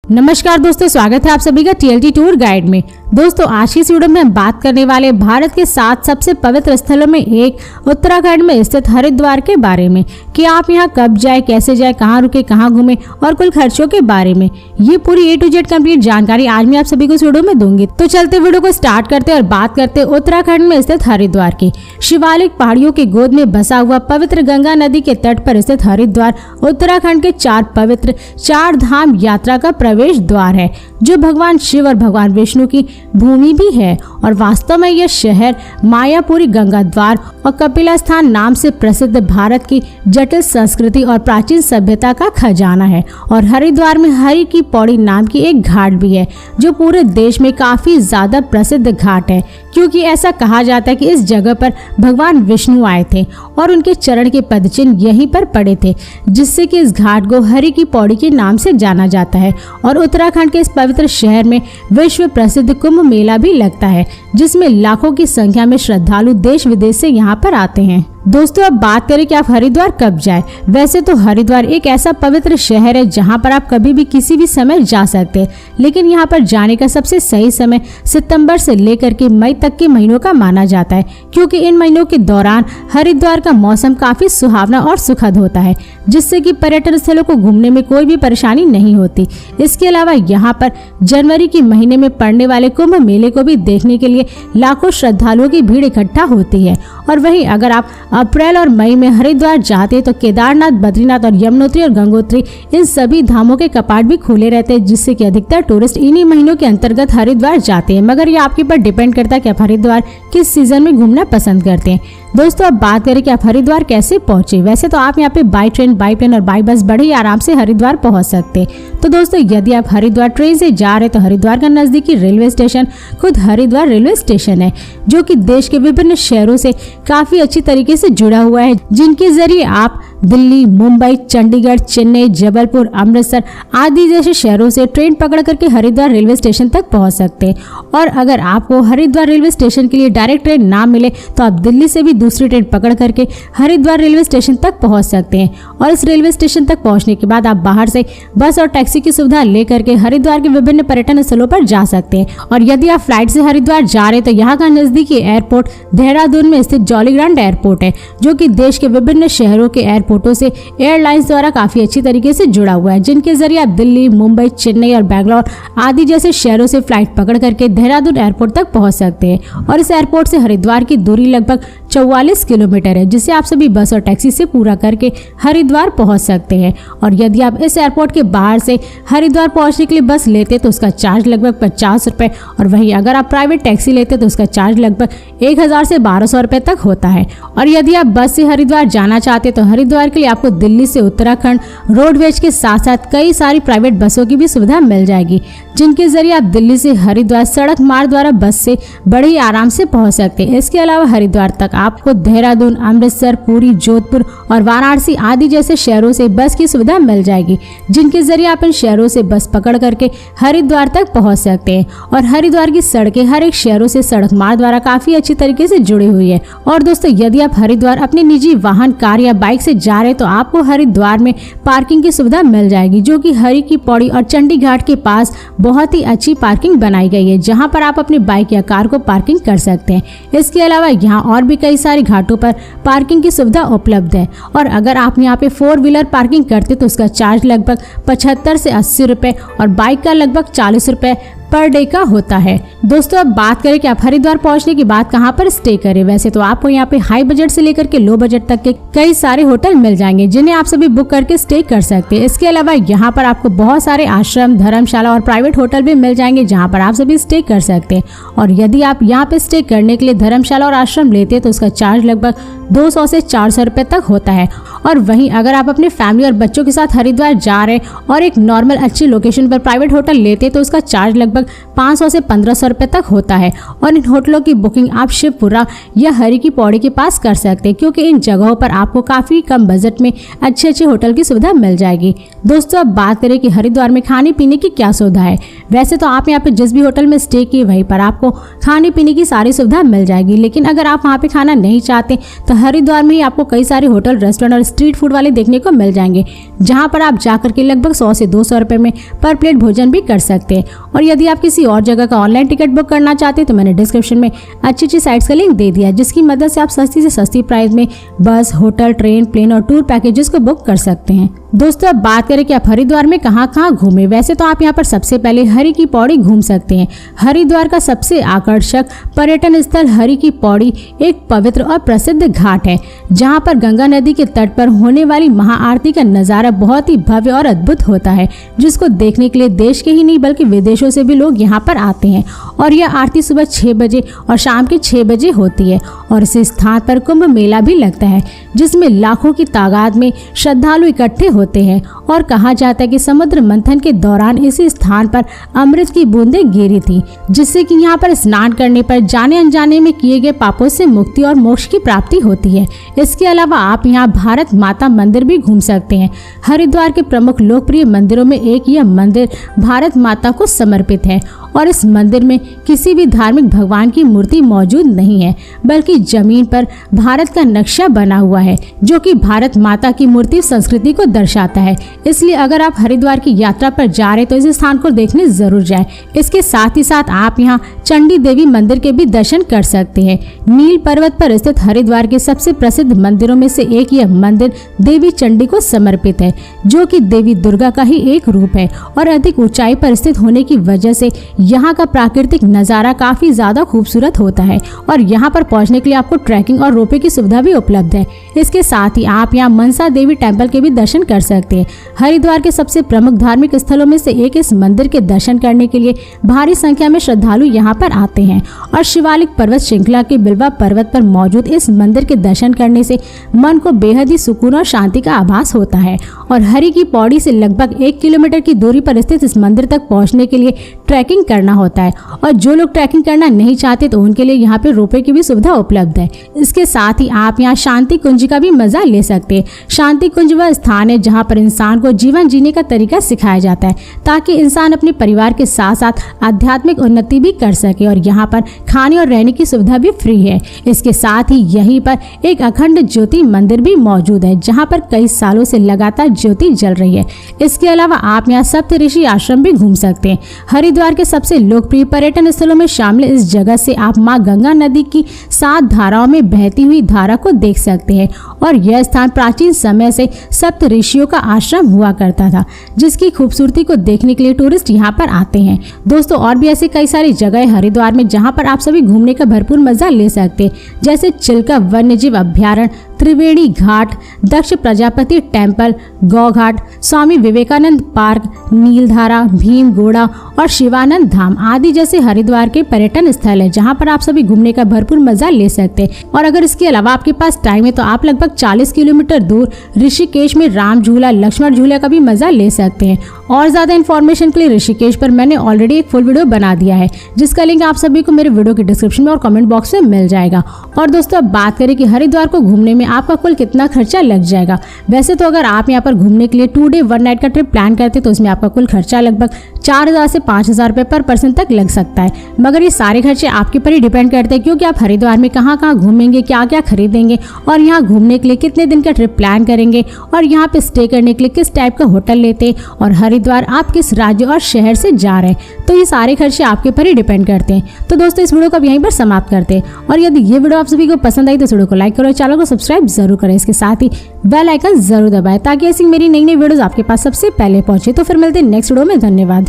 नमस्कार दोस्तों, स्वागत है आप सभी का TLT टूर गाइड में। दोस्तों आज की इस वीडियो में हम बात करने वाले भारत के 7 सबसे पवित्र स्थलों में एक उत्तराखंड में स्थित हरिद्वार के बारे में कि आप यहां कब जाए, कैसे जाए, कहां रुके, कहां घूमे और कुल खर्चों के बारे में। ये पूरी A to Z कंप्लीट जानकारी आज मैं आप सभी को इस वीडियो में दूंगी। तो चलते वीडियो को स्टार्ट करते और बात करते उत्तराखंड में स्थित हरिद्वार की। शिवालिक पहाड़ियों की गोद में बसा हुआ पवित्र गंगा नदी के तट पर स्थित हरिद्वार उत्तराखंड के 4 पवित्र 4 धाम यात्रा का प्रवेश द्वार है, जो भगवान शिव और भगवान विष्णु की भूमि भी है। और वास्तव में यह शहर मायापुरी गंगा द्वार और कपिला स्थान नाम से प्रसिद्ध भारत की जटिल संस्कृति और प्राचीन सभ्यता का खजाना है। और हरिद्वार में हरि की पौड़ी नाम की एक घाट भी है, जो पूरे देश में काफी ज्यादा प्रसिद्ध घाट है, क्योंकि ऐसा कहा जाता है कि इस जगह पर भगवान विष्णु आए थे और उनके चरण के पदचिन्ह यहीं पर पड़े थे, जिससे कि इस घाट को हरि की पौड़ी के नाम से जाना जाता है। और उत्तराखंड के इस पवित्र शहर में विश्व प्रसिद्ध कुंभ मेला भी लगता है, जिसमें लाखों की संख्या में श्रद्धालु देश विदेश से यहाँ पर आते हैं। दोस्तों अब बात करें कि आप हरिद्वार कब जाए। वैसे तो हरिद्वार एक ऐसा पवित्र शहर है जहाँ पर आप कभी भी किसी भी समय जा सकते हैं, लेकिन यहाँ पर जाने का सबसे सही समय सितंबर से लेकर के मई तक के महीनों का माना जाता है, क्योंकि इन महीनों के दौरान हरिद्वार का मौसम काफी सुहावना और सुखद होता है, जिससे कि पर्यटन स्थलों को घूमने में कोई भी परेशानी नहीं होती। इसके अलावा यहाँ पर जनवरी के महीने में पड़ने वाले कुंभ मेले को भी देखने के लिए लाखों श्रद्धालुओं की भीड़ इकट्ठा होती है। और वहीं अगर आप अप्रैल और मई में हरिद्वार जाते तो केदारनाथ, बद्रीनाथ और यमुनोत्री और गंगोत्री इन सभी धामों के कपाट भी खुले रहते हैं, जिससे कि अधिकतर टूरिस्ट इन्हीं महीनों के अंतर्गत हरिद्वार जाते हैं। मगर ये आपके ऊपर डिपेंड करता है कि आप हरिद्वार किस सीजन में घूमना पसंद करते हैं। दोस्तों अब बात करें कि आप हरिद्वार कैसे पहुंचे। वैसे तो आप यहाँ पे बाई ट्रेन, बाई प्लेन और बाई बस बड़े ही आराम से हरिद्वार पहुंच सकते हैं। तो दोस्तों यदि आप हरिद्वार ट्रेन से जा रहे हैं तो हरिद्वार का नजदीकी रेलवे स्टेशन खुद हरिद्वार रेलवे स्टेशन है, जो कि देश के विभिन्न शहरों से काफी अच्छी तरीके से जुड़ा हुआ है, जिनके जरिए आप दिल्ली, मुंबई, चंडीगढ़, चेन्नई, जबलपुर, अमृतसर आदि जैसे शहरों से ट्रेन पकड़ करके हरिद्वार रेलवे स्टेशन तक पहुंच सकते हैं। और अगर आपको हरिद्वार रेलवे स्टेशन के लिए डायरेक्ट ट्रेन ना मिले तो आप दिल्ली से भी दूसरी ट्रेन पकड़ करके हरिद्वार रेलवे स्टेशन तक पहुंच सकते हैं। और इस रेलवे स्टेशन तक पहुंचने के बाद आप बाहर से बस और टैक्सी की सुविधा लेकर के हरिद्वार के विभिन्न पर्यटन स्थलों पर जा सकते हैं। और यदि आप फ्लाइट से हरिद्वार जा रहे हैं तो यहाँ का नजदीकी एयरपोर्ट देहरादून में स्थित जॉलीग्रांट एयरपोर्ट है, जो कि देश के विभिन्न शहरों के एयरपोर्टों से एयरलाइंस द्वारा काफी अच्छी तरीके से जुड़ा हुआ है, जिनके जरिए आप दिल्ली, मुंबई, चेन्नई और बैंगलोर आदि जैसे शहरों से फ्लाइट पकड़ करके देहरादून एयरपोर्ट तक पहुंच सकते हैं। और इस एयरपोर्ट से हरिद्वार की दूरी लगभग 44 किलोमीटर है, जिसे आप सभी बस और टैक्सी से पूरा करके हरिद्वार पहुंच सकते हैं। और यदि आप इस एयरपोर्ट के बाहर से हरिद्वार पहुंचने के लिए बस लेते तो उसका चार्ज लगभग 50 रुपए, और वहीं अगर आप प्राइवेट टैक्सी लेते तो उसका चार्ज लगभग 1000 से 1200 रुपए तक होता है। और यदि आप बस से हरिद्वार जाना चाहते तो हरिद्वार के लिए आपको दिल्ली से उत्तराखंड रोडवेज के साथ साथ कई सारी प्राइवेट बसों की भी सुविधा मिल जाएगी, जिनके जरिए आप दिल्ली से हरिद्वार सड़क मार्ग द्वारा बस से बड़े ही आराम से पहुंच सकते हैं। इसके अलावा हरिद्वार तक आपको देहरादून, अमृतसर, पुरी, जोधपुर और वाराणसी आदि जैसे शहरों से बस की सुविधा मिल जाएगी, जिनके जरिए आप इन शहरों से बस पकड़ करके हरिद्वार तक पहुंच सकते हैं। और हरिद्वार की सड़कें हर एक शहरों से सड़क मार्ग द्वारा काफी अच्छी तरीके से जुड़ी हुई है। और दोस्तों यदि आप हरिद्वार अपने निजी वाहन, कार या बाइक से जा रहे तो आपको हरिद्वार में पार्किंग की सुविधा मिल जाएगी, जो कि हरि की पौड़ी और चंडी घाट के पास बहुत ही अच्छी पार्किंग बनाई गई है, जहां पर आप अपनी बाइक या कार को पार्किंग कर सकते हैं। इसके अलावा यहाँ और भी कई सारे घाटों पर पार्किंग की सुविधा उपलब्ध है। और अगर आप यहाँ पे 4 व्हीलर पार्किंग करते तो उसका चार्ज लगभग 75 से 80 रुपए और बाइक का लगभग 40 रुपए पर डे का होता है। दोस्तों अब बात करें कि आप हरिद्वार पहुंचने के बाद कहां पर स्टे करें। वैसे तो आपको यहाँ पे हाई बजट से लेकर के लो बजट तक के कई सारे होटल मिल जाएंगे, जिन्हें आप सभी बुक करके स्टे कर सकते हैं। इसके अलावा यहाँ पर आपको बहुत सारे आश्रम, धर्मशाला और प्राइवेट होटल भी मिल जाएंगे, जहाँ पर आप सभी स्टे कर सकते हैं। और यदि आप यहाँ पे स्टे करने के लिए धर्मशाला और आश्रम लेते हैं तो उसका चार्ज लगभग 200 से 400 रुपए तक होता है। और वहीं अगर आप अपने फैमिली और बच्चों के साथ हरिद्वार जा रहे हैं और एक नॉर्मल अच्छी लोकेशन पर प्राइवेट होटल लेते तो उसका चार्ज लगभग 500 से 1500 रुपए तक होता है। और इन होटलों की बुकिंग आप शिवपुरा या हरि की पौड़ी के पास कर सकते हैं, क्योंकि इन जगहों पर आपको काफी कम बजट में अच्छे होटल की सुविधा मिल जाएगी। दोस्तों अब बात करें कि हरिद्वार में खाने पीने की क्या सुविधा है। वैसे तो आप यहाँ पे जिस भी होटल में स्टे किए वहीं पर आपको खाने पीने की सारी सुविधा मिल जाएगी, लेकिन अगर आप वहाँ पे खाना नहीं चाहते तो हरिद्वार में ही आपको कई सारे होटल, रेस्टोरेंट और स्ट्रीट फूड वाले देखने को मिल जाएंगे, जहाँ पर आप जाकर के लगभग 100 से 200 रुपए में पर प्लेट भोजन भी कर सकते हैं। और यदि आप किसी और जगह का ऑनलाइन टिकट बुक करना चाहते हैं तो मैंने डिस्क्रिप्शन में अच्छी साइट्स का लिंक दे दिया, जिसकी मदद से आप सस्ती से सस्ती प्राइस में बस, होटल, ट्रेन, प्लेन और टूर पैकेजेस को बुक कर सकते हैं। दोस्तों, अब बात करें कि आप हरिद्वार में कहाँ घूमे। वैसे तो आप यहाँ पर सबसे पहले हरि की पौड़ी घूम सकते हैं। हरिद्वार का सबसे आकर्षक पर्यटन स्थल हरि की पौड़ी एक पवित्र और प्रसिद्ध घाट है, जहाँ पर गंगा नदी के तट पर होने वाली महाआरती का नजारा बहुत ही भव्य और अद्भुत होता है, जिसको देखने के लिए देश के ही नहीं बल्कि विदेशों से भी लोग यहाँ पर आते हैं। और यह आरती सुबह 6 बजे और शाम के 6 बजे होती है और इस स्थान पर कुंभ मेला भी लगता है, जिसमें लाखों की तादाद में श्रद्धालु इकट्ठे होते हैं। और कहा जाता है कि समुद्र मंथन के दौरान इसी स्थान पर अमृत की बूंदें गिरी थी, जिससे कि यहाँ पर स्नान करने पर जाने अनजाने में किए गए पापों से मुक्ति और मोक्ष की प्राप्ति होती है। इसके अलावा आप यहाँ भारत माता मंदिर भी घूम सकते हैं। हरिद्वार के प्रमुख लोकप्रिय मंदिरों में एक यह मंदिर भारत माता को समर्पित है और इस मंदिर में किसी भी धार्मिक भगवान की मूर्ति मौजूद नहीं है, बल्कि जमीन पर भारत का नक्शा बना हुआ है, जो कि भारत माता की मूर्ति संस्कृति को दर्शाता है। इसलिए अगर आप हरिद्वार की यात्रा पर जा रहे तो इस स्थान को देखने जरूर जाएं। इसके साथ ही साथ आप यहाँ चंडी देवी मंदिर के भी दर्शन कर सकते हैं। नील पर्वत पर स्थित हरिद्वार के सबसे प्रसिद्ध मंदिरों में से एक यह मंदिर देवी चंडी को समर्पित है, जो कि देवी दुर्गा का ही एक रूप है और अधिक ऊंचाई पर स्थित होने की वजह से यहाँ का प्राकृतिक नज़ारा काफी ज्यादा खूबसूरत होता है। और यहाँ पर पहुँचने के लिए आपको ट्रैकिंग और रोपवे की सुविधा भी उपलब्ध है। इसके साथ ही आप यहाँ मनसा देवी टेम्पल के भी दर्शन कर सकते हैं। हरिद्वार के सबसे प्रमुख धार्मिक स्थलों में से एक इस मंदिर के दर्शन करने के लिए भारी संख्या में श्रद्धालु यहाँ पर आते हैं और शिवालिक पर्वत श्रृंखला के बिल्वा पर्वत पर मौजूद इस मंदिर के दर्शन करने से मन को बेहद ही सुकून और शांति का आभास होता है। और हरि की पौड़ी से लगभग 1 किलोमीटर की दूरी पर स्थित इस मंदिर तक पहुँचने के लिए ट्रैकिंग करना होता है और जो लोग ट्रैकिंग करना नहीं चाहते तो उनके लिए यहाँ पे रोपवे की भी सुविधा उपलब्ध है। इसके साथ ही आप यहाँ शांति कुंज का भी मजा ले सकते हैं। शांति कुंज वह स्थान है जहाँ पर इंसान को जीवन जीने का तरीका सिखाया जाता है, ताकि इंसान अपने परिवार के साथ साथ आध्यात्मिक उन्नति भी कर सके। और यहाँ पर खाने और रहने की सुविधा भी फ्री है। इसके साथ ही यहीं पर एक अखंड ज्योति मंदिर भी मौजूद है, जहाँ पर कई सालों से लगातार ज्योति जल रही है। इसके अलावा आप यहाँ सप्तऋषि आश्रम भी घूम सकते हैं। हरिद्वार के सबसे लोकप्रिय पर्यटन स्थलों में शामिल इस जगह से आप माँ गंगा नदी की 7 धाराओं में बहती हुई धारा को देख सकते हैं। और यह स्थान प्राचीन समय से सप्त ऋषियों का आश्रम हुआ करता था, जिसकी खूबसूरती को देखने के लिए टूरिस्ट यहाँ पर आते हैं। दोस्तों, और भी ऐसी कई सारी जगह हरिद्वार में जहाँ पर आप सभी घूमने का भरपूर मजा ले सकते हैं, जैसे चिल्का वन्यजीव अभ्यारण्य, त्रिवेणी घाट, दक्ष प्रजापति टेम्पल, गौ घाट, स्वामी विवेकानंद पार्क, नीलधारा, भीमगोड़ा और शिवानंद धाम आदि जैसे हरिद्वार के पर्यटन स्थल है, जहां पर आप सभी घूमने का भरपूर मजा ले सकते हैं। और अगर इसके अलावा आपके पास टाइम है तो आप लगभग 40 किलोमीटर दूर ऋषिकेश में राम झूला, लक्ष्मण झूला का भी मजा ले सकते हैं। और ज्यादा इन्फॉर्मेशन के लिए ऋषिकेश पर मैंने ऑलरेडी एक फुल वीडियो बना दिया है, जिसका लिंक आप सभी को मेरे वीडियो के डिस्क्रिप्शन में और कमेंट बॉक्स में मिल जाएगा। और दोस्तों, अब बात करें कि हरिद्वार को घूमने में आपका कुल कितना खर्चा लग जाएगा। वैसे तो अगर आप यहाँ पर घूमने के लिए 2 डे 1 नाइट का ट्रिप प्लान करते तो उसमें आपका कुल खर्चा लगभग 4000 से 5000 रुपए पर पर्सन तक लग सकता है। मगर ये सारे खर्चे आपके पर ही डिपेंड करते हैं, क्योंकि आप हरिद्वार में कहाँ कहाँ घूमेंगे, क्या क्या खरीदेंगे और यहाँ घूमने के लिए कितने दिन का ट्रिप प्लान करेंगे और यहाँ पे स्टे करने के लिए किस टाइप का होटल लेते और हरिद्वार आप किस राज्य और शहर से जा रहे हैं। तो ये सारे खर्चे आपके पर ही डिपेंड करते हैं। तो दोस्तों, इस वीडियो को अब यहीं पर समाप्त करते हैं। और यदि ये वीडियो आप सभी को पसंद आई तो इस वीडियो को लाइक करो, चैनल को सब्सक्राइब जरूर करें। इसके साथ ही बेल आइकन जरूर दबाएं, ताकि ऐसी मेरी नई नई वीडियोस आपके पास सबसे पहले पहुंचे। तो फिर मिलते हैं नेक्स्ट वीडियो में। धन्यवाद।